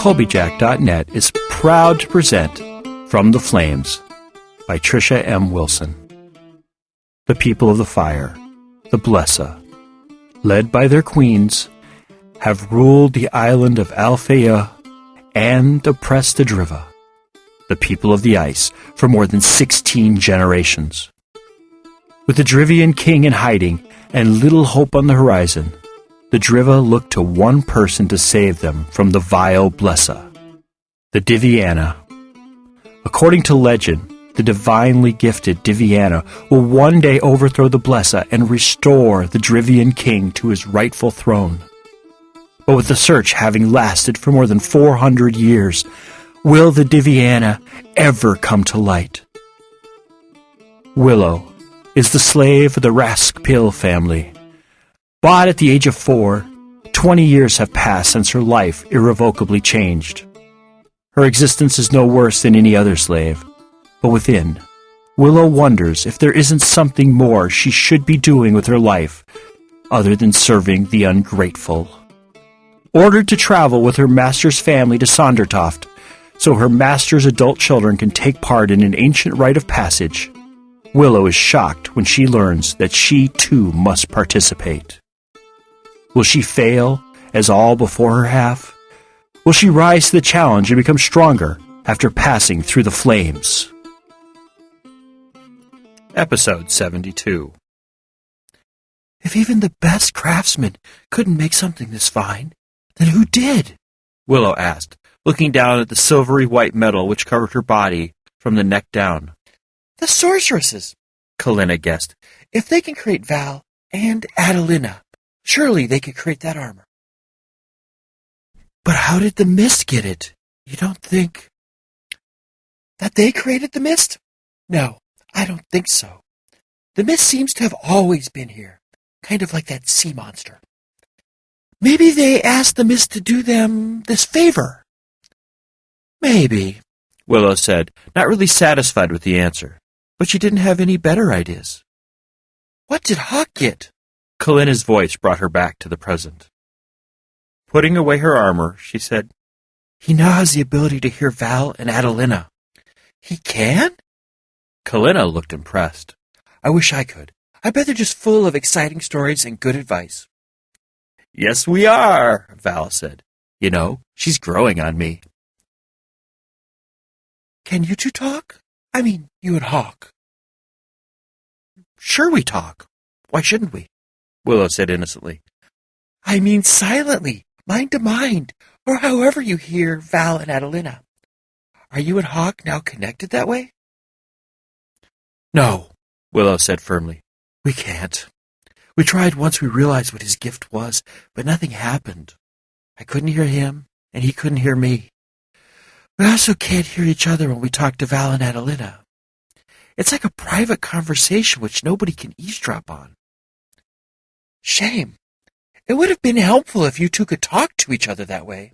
Colbyjack.net is proud to present From the Flames by Trisha M. Wilson. The people of the fire, the Blesa, led by their queens, have ruled the island of Alfeyju and oppressed the Driva, the people of the ice, for more than 16 generations. With the Drivian King in hiding and little hope on the horizon, the Driva looked to one person to save them from the vile Blesa, the Diviana. According to legend, the divinely gifted Diviana will one day overthrow the Blesa and restore the Drivian King to his rightful throne. But with the search having lasted for more than 400 years, will the Diviana ever come to light? Willow is the slave of the Raskpil family. Bought at the age of 4, 20 years have passed since her life irrevocably changed. Her existence is no worse than any other slave, but within, Willow wonders if there isn't something more she should be doing with her life other than serving the ungrateful. Ordered to travel with her master's family to Sondertoft, so her master's adult children can take part in an ancient rite of passage, Willow is shocked when she learns that she too must participate. Will she fail, as all before her have? Will she rise to the challenge and become stronger after passing through the flames? Episode 72. If even the best craftsman couldn't make something this fine, then who did? Willow asked, looking down at the silvery white metal which covered her body from the neck down. The sorceresses, Kalina guessed. If they can create Val and Adelina, surely they could create that armor. But how did the mist get it? You don't think that they created the mist? No, I don't think so. The mist seems to have always been here, kind of like that sea monster. Maybe they asked the mist to do them this favor. Maybe, Willow said, not really satisfied with the answer, but she didn't have any better ideas. What did Hawk get? Kalina's voice brought her back to the present. Putting away her armor, she said, He now has the ability to hear Val and Adelina. He can? Kalina looked impressed. I wish I could. I bet they're just full of exciting stories and good advice. Yes, we are, Val said. You know, she's growing on me. Can you two talk? I mean, you and Hawk. Sure we talk. Why shouldn't we? Willow said innocently. I mean silently, mind to mind, or however you hear Val and Adelina. Are you and Hawk now connected that way? No, Willow said firmly. We can't. We tried once we realized what his gift was, but nothing happened. I couldn't hear him, and he couldn't hear me. We also can't hear each other when we talk to Val and Adelina. It's like a private conversation which nobody can eavesdrop on. Shame. It would have been helpful if you two could talk to each other that way.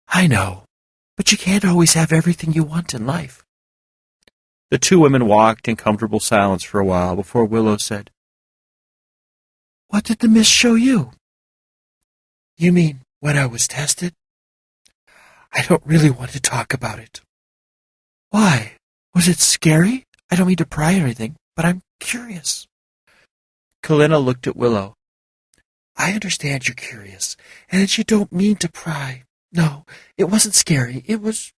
I know, but you can't always have everything you want in life. The two women walked in comfortable silence for a while before Willow said, What did the mist show you? You mean when I was tested? I don't really want to talk about it. Why? Was it scary? I don't mean to pry or anything, but I'm curious. Kalina looked at Willow. I understand you're curious, and that you don't mean to pry. No, it wasn't scary. It was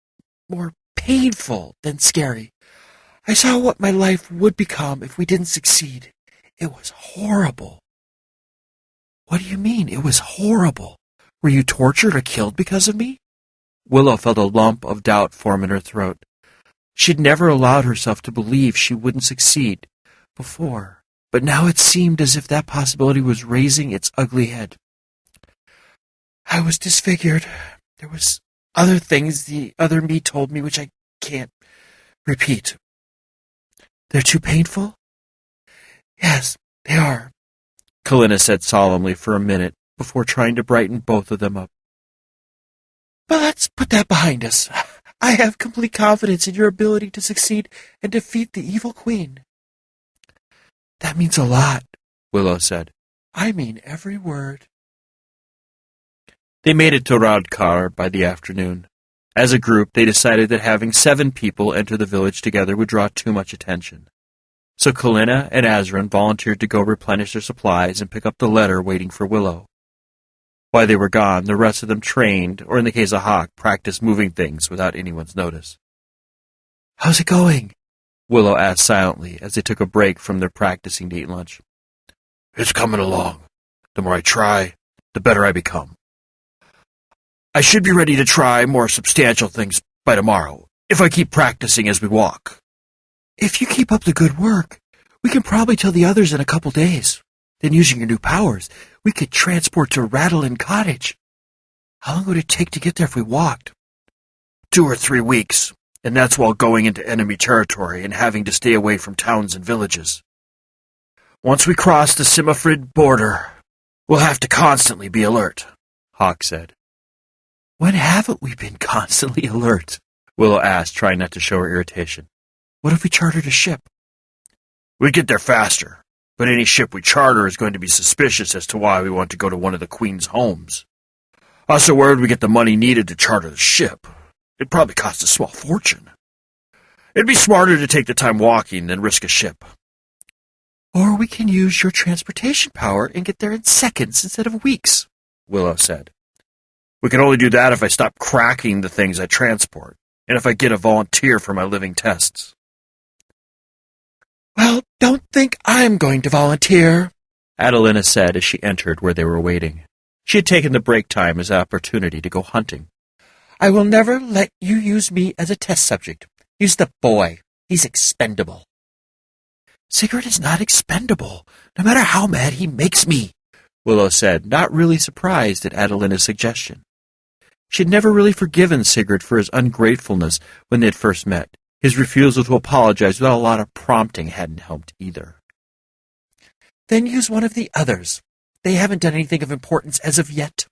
more painful than scary. I saw what my life would become if we didn't succeed. It was horrible. What do you mean, it was horrible? Were you tortured or killed because of me? Willow felt a lump of doubt form in her throat. She'd never allowed herself to believe she wouldn't succeed before, but now it seemed as if that possibility was raising its ugly head. I was disfigured. There was other things the other me told me which I can't repeat. They're too painful? Yes, they are, Kalina said solemnly for a minute before trying to brighten both of them up. But let's put that behind us. I have complete confidence in your ability to succeed and defeat the evil queen. That means a lot, Willow said. I mean every word. They made it to Raskpil by the afternoon. As a group, they decided that having 7 people enter the village together would draw too much attention. So Kalina and Azran volunteered to go replenish their supplies and pick up the letter waiting for Willow. While they were gone, the rest of them trained, or in the case of Hawk, practiced moving things without anyone's notice. "How's it going?" Willow asked silently as they took a break from their practicing to eat lunch. "It's coming along. The more I try, the better I become. I should be ready to try more substantial things by tomorrow, if I keep practicing as we walk." "If you keep up the good work, we can probably tell the others in a couple days. Then using your new powers, we could transport to Rattling Cottage. How long would it take to get there if we walked?" 2 or 3 weeks, and that's while going into enemy territory and having to stay away from towns and villages. Once we cross the Simifrid border, we'll have to constantly be alert," Hawk said. "When haven't we been constantly alert?" Willow asked, trying not to show her irritation. "What if we chartered a ship?" "We'd get there faster, but any ship we charter is going to be suspicious as to why we want to go to one of the Queen's homes. Also, where would we get the money needed to charter the ship? It'd probably cost a small fortune. It'd be smarter to take the time walking than risk a ship." "Or we can use your transportation power and get there in seconds instead of weeks," Willow said. "We can only do that if I stop cracking the things I transport, and if I get a volunteer for my living tests." "Well, don't think I'm going to volunteer," Adelina said as she entered where they were waiting. She had taken the break time as an opportunity to go hunting. "I will never let you use me as a test subject. Use the boy. He's expendable." "Sigurd is not expendable, no matter how mad he makes me," Willow said, not really surprised at Adelina's suggestion. She had never really forgiven Sigurd for his ungratefulness when they had first met. His refusal to apologize without a lot of prompting hadn't helped either. "Then use one of the others. They haven't done anything of importance as of yet."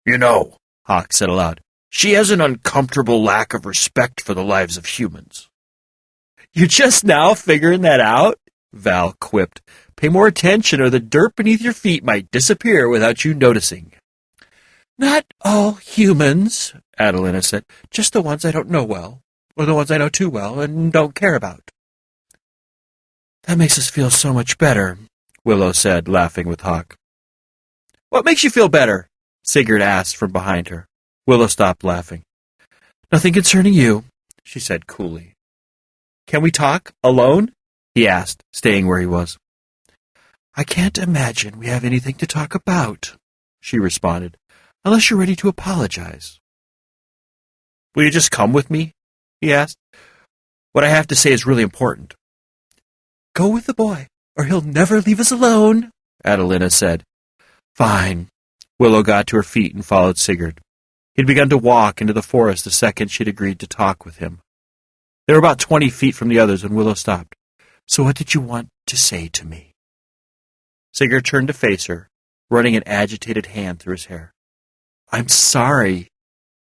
"You know," Hawk said aloud, "she has an uncomfortable lack of respect for the lives of humans." "You're just now figuring that out?" Val quipped. "Pay more attention or the dirt beneath your feet might disappear without you noticing." "Not all humans," Adelina said. "Just the ones I don't know well, or the ones I know too well and don't care about." "That makes us feel so much better," Willow said, laughing with Hawk. "What makes you feel better?" Sigurd asked from behind her. Willow stopped laughing. "Nothing concerning you," she said coolly. "Can we talk alone?" he asked, staying where he was. "I can't imagine we have anything to talk about," she responded, "unless you're ready to apologize." "Will you just come with me?" he asked. "What I have to say is really important." "Go with the boy, or he'll never leave us alone," Adelina said. "Fine." Willow got to her feet and followed Sigurd. He'd begun to walk into the forest the second she'd agreed to talk with him. They were about 20 feet from the others when Willow stopped. "So what did you want to say to me?" Sigurd turned to face her, running an agitated hand through his hair. "I'm sorry."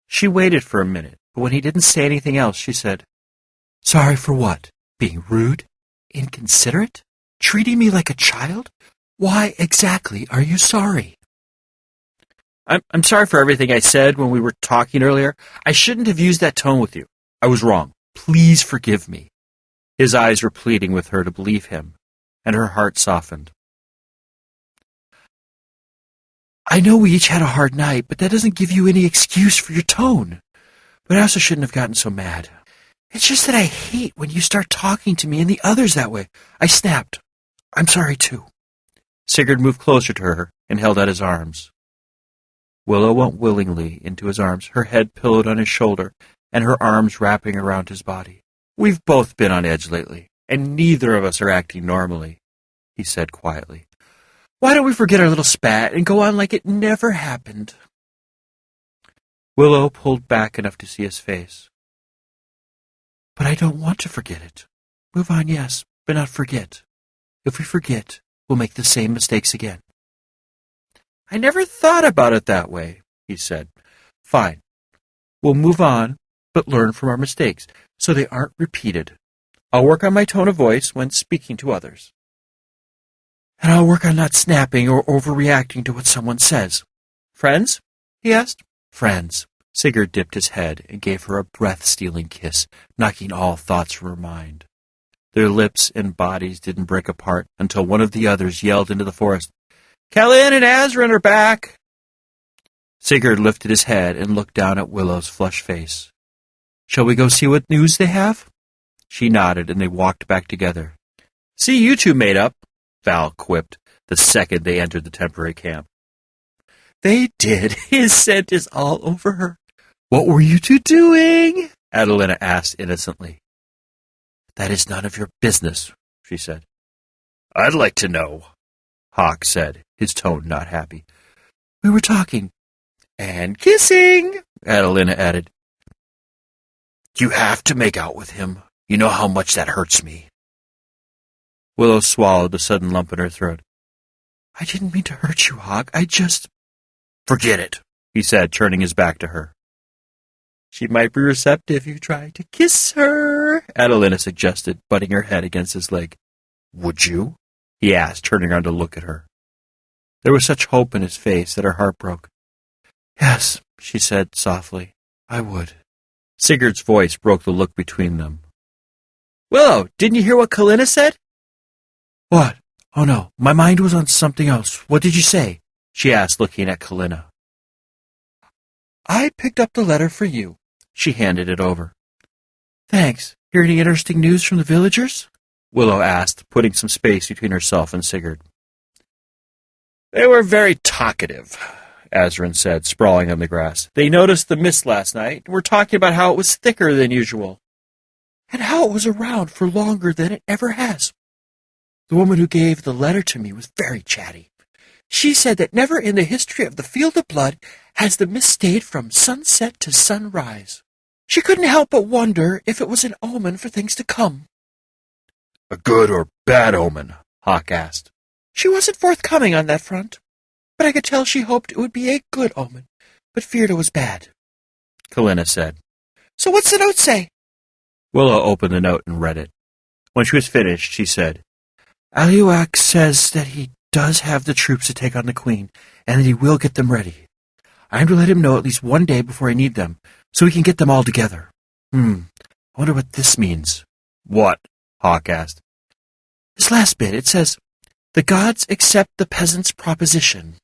She waited for a minute, but when he didn't say anything else, she said, "Sorry for what? Being rude? Inconsiderate? Treating me like a child? Why exactly are you sorry?" I'm sorry for everything I said when we were talking earlier. I shouldn't have used that tone with you. I was wrong. Please forgive me." His eyes were pleading with her to believe him, and her heart softened. "I know we each had a hard night, but that doesn't give you any excuse for your tone. But I also shouldn't have gotten so mad. It's just that I hate when you start talking to me and the others that way." I snapped. "I'm sorry, too." Sigurd moved closer to her and held out his arms. Willow went willingly into his arms, her head pillowed on his shoulder, and her arms wrapping around his body. "We've both been on edge lately, and neither of us are acting normally," he said quietly. "Why don't we forget our little spat and go on like it never happened?" Willow pulled back enough to see his face. "But I don't want to forget it. Move on, yes, but not forget. If we forget, we'll make the same mistakes again." "I never thought about it that way," he said. "Fine. We'll move on, but learn from our mistakes, so they aren't repeated. I'll work on my tone of voice when speaking to others. And I'll work on not snapping or overreacting to what someone says. Friends? he asked. Friends. Sigurd dipped his head and gave her a breath-stealing kiss, knocking all thoughts from her mind. Their lips and bodies didn't break apart until one of the others yelled into the forest, "Kalin and Azrin are back!" Sigurd lifted his head and looked down at Willow's flushed face. "Shall we go see what news they have?" She nodded, and they walked back together. "See you two made up," Val quipped the second they entered the temporary camp. "They did. His scent is all over her." "What were you two doing?" Adelina asked innocently. "That is none of your business," she said. "I'd like to know," Hawk said, his tone not happy. "We were talking." "And kissing," Adelina added. "You have to make out with him. You know how much that hurts me." Willow swallowed a sudden lump in her throat. "I didn't mean to hurt you, Hawk. I just—" "Forget it," he said, turning his back to her. "She might be receptive if you try to kiss her," Adelina suggested, butting her head against his leg. "Would you?" he asked, turning around to look at her. There was such hope in his face that her heart broke. "Yes," she said softly, "I would." Sigurd's voice broke the look between them. "Willow, didn't you hear what Kalina said?" "What? Oh no, my mind was on something else. What did you say?" she asked, looking at Kalina. "I picked up the letter for you." She handed it over. "Thanks. Hear any interesting news from the villagers?" Willow asked, putting some space between herself and Sigurd. "They were very talkative," Azrin said, sprawling on the grass. "They noticed the mist last night and were talking about how it was thicker than usual. And how it was around for longer than it ever has. The woman who gave the letter to me was very chatty. She said that never in the history of the Field of Blood has the mist stayed from sunset to sunrise. She couldn't help but wonder if it was an omen for things to come." "A good or bad omen?" Hawk asked. "She wasn't forthcoming on that front, but I could tell she hoped it would be a good omen, but feared it was bad," Kalina said. "So what's the note say?" Willow opened the note and read it. When she was finished, she said, "Aliuak says that he does have the troops to take on the Queen, and that he will get them ready. I am to let him know at least one day before I need them, so we can get them all together. I wonder what this means." "What?" Hawk asked. "This last bit, it says, 'The gods accept the peasant's proposition.'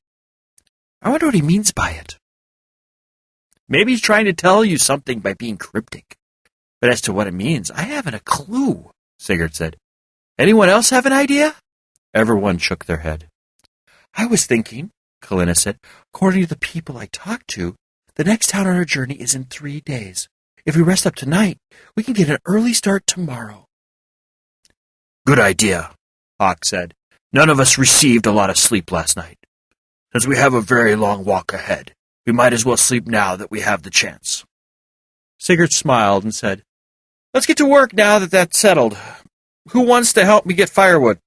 I wonder what he means by it." "Maybe he's trying to tell you something by being cryptic. But as to what it means, I haven't a clue," Sigurd said. "Anyone else have an idea?" Everyone shook their head. "I was thinking," Kalina said, "according to the people I talked to, the next town on our journey is in 3 days. If we rest up tonight, we can get an early start tomorrow." "Good idea," Hawk said. "None of us received a lot of sleep last night. Since we have a very long walk ahead, we might as well sleep now that we have the chance." Sigurd smiled and said, "Let's get to work now that that's settled. Who wants to help me get firewood?"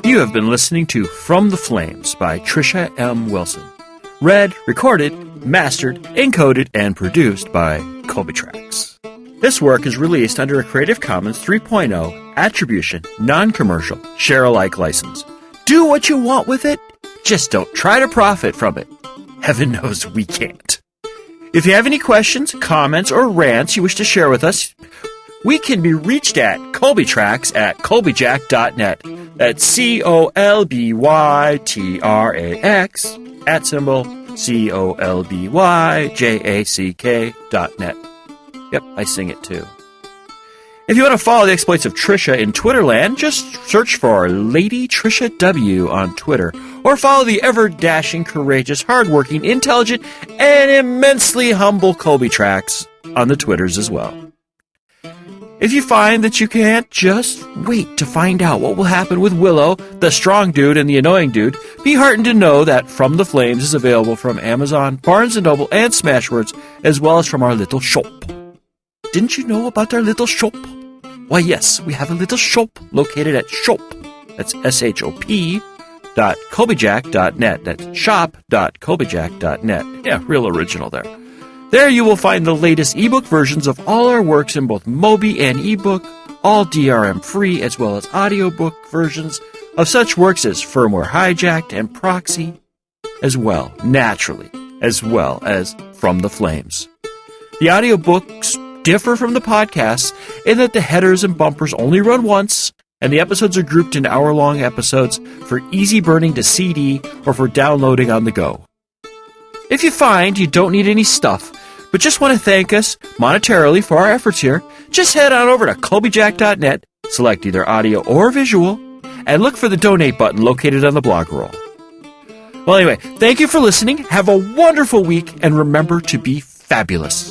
You have been listening to From the Flames by Trisha M. Wilson. Read, recorded, mastered, encoded, and produced by Colbyjack.net. This work is released under a Creative Commons 3.0 Attribution, Non-Commercial, Share-alike license. Do what you want with it, just don't try to profit from it. Heaven knows we can't. If you have any questions, comments, or rants you wish to share with us, we can be reached at Colbyjack.net. That's COLBYTRAX @COLBYJACK.net. Yep, I sing it too. If you want to follow the exploits of Trisha in Twitterland, just search for Lady Trisha W on Twitter, or follow the ever-dashing, courageous, hardworking, intelligent, and immensely humble Colbyjack on the Twitters as well. If you find that you can't just wait to find out what will happen with Willow, the strong dude and the annoying dude, be heartened to know that From the Flames is available from Amazon, Barnes & Noble, and Smashwords, as well as from our little shop. Didn't you know about our little shop? Why, yes, we have a little shop located at shop. That's shop.colbyjack.net. That's shop.colbyjack.net. Yeah, real original there. There you will find the latest ebook versions of all our works in both Mobi and ebook, all DRM free, as well as audiobook versions of such works as Firmware Hijacked and Proxy, as well, naturally, as well as From the Flames. The audiobooks differ from the podcasts in that the headers and bumpers only run once, and the episodes are grouped into hour-long episodes for easy burning to CD or for downloading on the go. If you find you don't need any stuff, but just want to thank us monetarily for our efforts here, just head on over to Colbyjack.net, select either audio or visual, and look for the donate button located on the blog roll. Well, anyway, thank you for listening. Have a wonderful week, and remember to be fabulous.